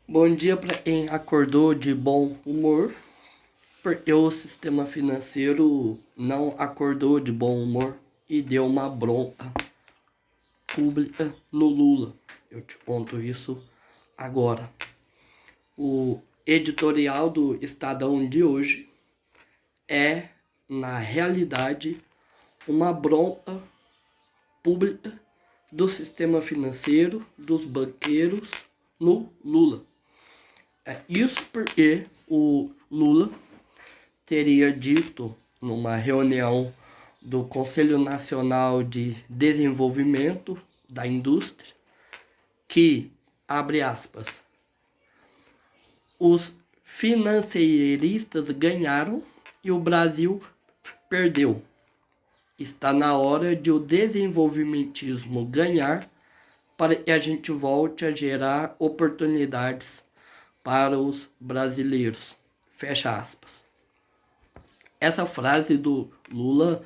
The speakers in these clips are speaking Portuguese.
Bom dia para quem acordou de bom humor, porque o sistema financeiro não acordou de bom humor e deu uma bronca pública no Lula. Eu te conto isso agora. O editorial do Estadão de hoje é, na realidade, uma bronca pública do sistema financeiro, dos banqueiros, no Lula. Isso porque o Lula teria dito numa reunião do Conselho Nacional de Desenvolvimento da Indústria que, abre aspas, os financeiristas ganharam e o Brasil perdeu. Está na hora de o desenvolvimentismo ganhar para que a gente volte a gerar oportunidades para os brasileiros. Fecha aspas. Essa frase do Lula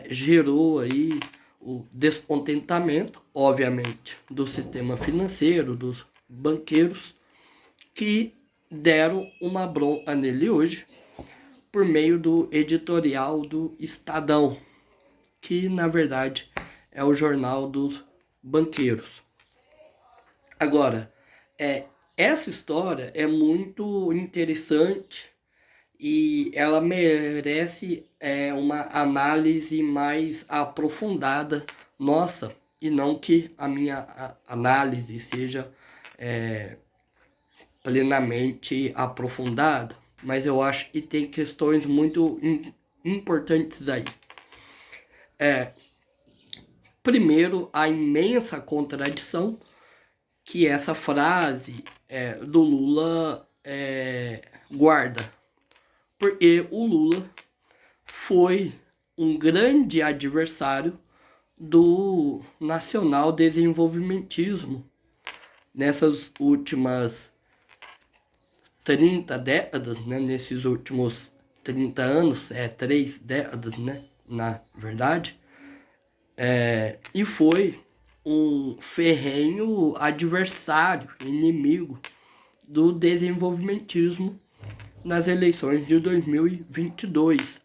gerou aí o descontentamento, obviamente, do sistema financeiro, dos banqueiros, que deram uma bronca nele hoje por meio do editorial do Estadão, que na verdade é o jornal dos banqueiros. Agora, essa história é muito interessante e ela merece uma análise mais aprofundada nossa, e não que a minha análise seja plenamente aprofundada, mas eu acho que tem questões muito importantes aí. Primeiro, a imensa contradição que essa frase do Lula guarda. Porque o Lula foi um grande adversário do nacional desenvolvimentismo nessas últimas 30 décadas, né? Nesses últimos 30 anos, 3 décadas, né? Na verdade, e foi um ferrenho adversário, inimigo do desenvolvimentismo nas eleições de 2022.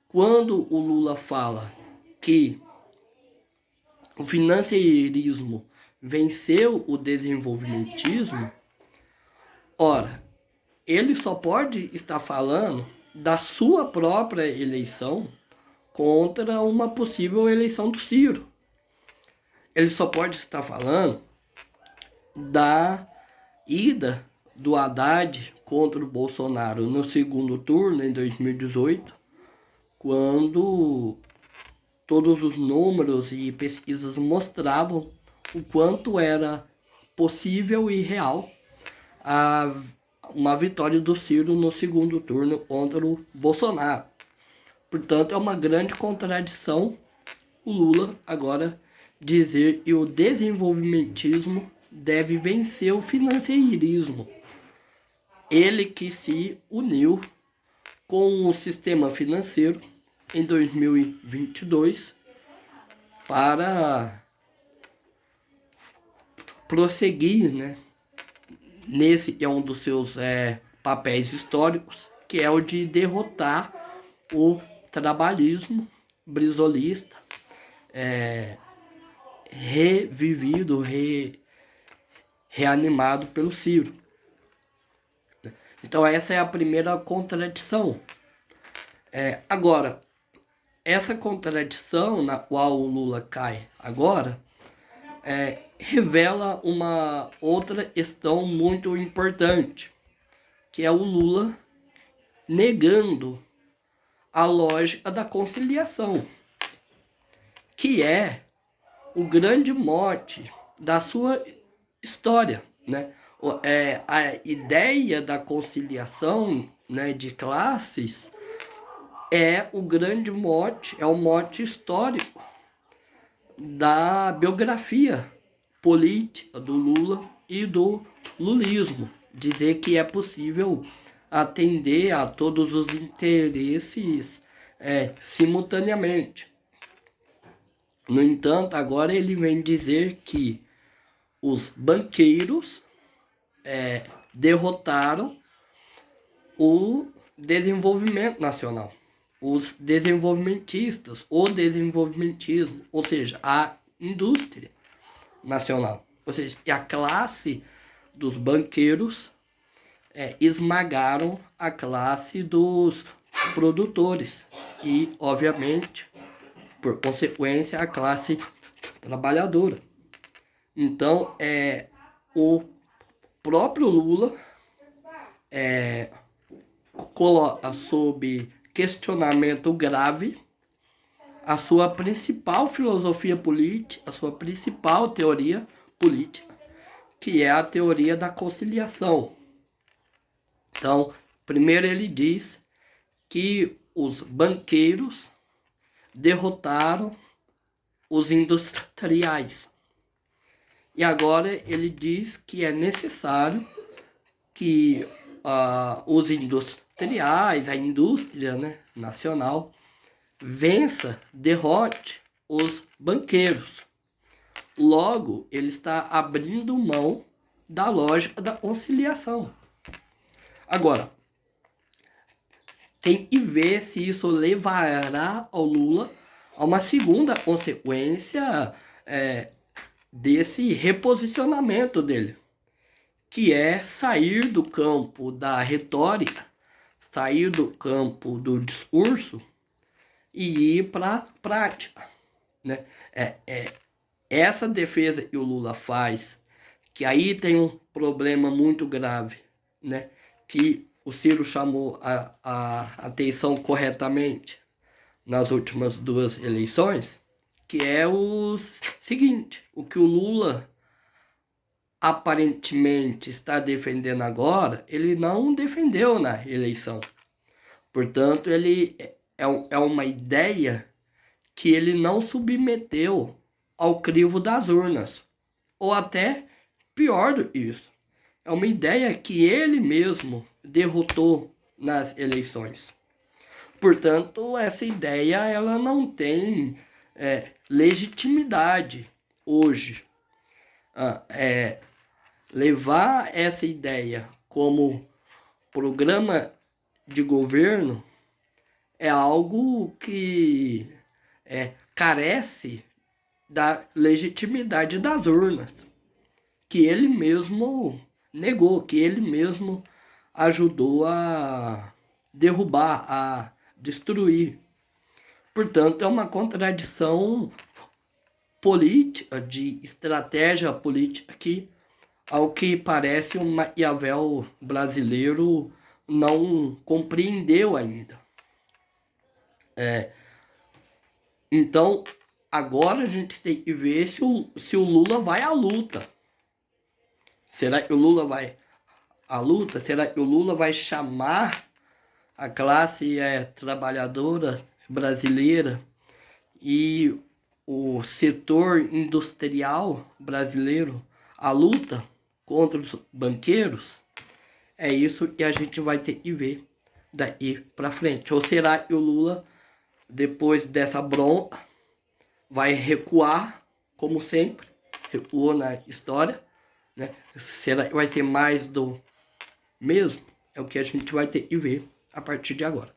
Quando o Lula fala que o financeirismo venceu o desenvolvimentismo, ora, ele só pode estar falando da sua própria eleição contra uma possível eleição do Ciro. Ele só pode estar falando da ida do Haddad contra o Bolsonaro no segundo turno, em 2018, quando todos os números e pesquisas mostravam o quanto era possível e real uma vitória do Ciro no segundo turno contra o Bolsonaro. Portanto, é uma grande contradição o Lula agora dizer que o desenvolvimentismo deve vencer o financeirismo. Ele que se uniu com o sistema financeiro em 2022 para prosseguir, né? Nesse é um dos seus papéis históricos, que é o de derrotar o trabalhismo brisolista, revivido, reanimado pelo Ciro. Então essa é a primeira contradição. Agora, essa contradição na qual o Lula cai agora revela uma outra questão muito importante, que é o Lula negando a lógica da conciliação, que é o grande mote da sua história, né? A ideia da conciliação, né, de classes é o grande mote, é o mote histórico da biografia política do Lula e do lulismo. Dizer que é possível atender a todos os interesses simultaneamente. No entanto, agora ele vem dizer que os banqueiros derrotaram o desenvolvimento nacional, os desenvolvimentistas, o desenvolvimentismo, ou seja, a indústria nacional. Ou seja, que a classe dos banqueiros esmagaram a classe dos produtores e, obviamente, por consequência, a classe trabalhadora. Então, o próprio Lula coloca sob questionamento grave a sua principal filosofia política, a sua principal teoria política, que é a teoria da conciliação. Então, primeiro ele diz que os banqueiros derrotaram os industriais. E agora ele diz que é necessário que os industriais, a indústria, né, nacional, vença, derrote os banqueiros. Logo, ele está abrindo mão da lógica da conciliação. Agora, tem que ver se isso levará ao Lula a uma segunda consequência desse reposicionamento dele, que é sair do campo da retórica, sair do campo do discurso e ir para a prática, né? Essa defesa que o Lula faz, que aí tem um problema muito grave, né? Que o Ciro chamou a atenção corretamente nas últimas 2 eleições, que é o seguinte: o que o Lula aparentemente está defendendo agora, ele não defendeu na eleição. Portanto, ele é uma ideia que ele não submeteu ao crivo das urnas. Ou até pior do que isso. É uma ideia que ele mesmo derrotou nas eleições. Portanto, essa ideia ela não tem legitimidade hoje. Levar essa ideia como programa de governo é algo que carece da legitimidade das urnas, que ele mesmo negou, que ele mesmo ajudou a derrubar, a destruir. Portanto, é uma contradição política, de estratégia política, que, ao que parece, um Maquiavel brasileiro não compreendeu ainda. Então, agora a gente tem que ver se o Lula vai à luta. Será que o Lula vai à luta? Será que o Lula vai chamar a classe trabalhadora brasileira e o setor industrial brasileiro à luta contra os banqueiros? É isso que a gente vai ter que ver daí para frente. Ou será que o Lula, depois dessa bronca, vai recuar, como sempre, recuou na história, né? Será que vai ser mais do mesmo? É o que a gente vai ter que ver a partir de agora.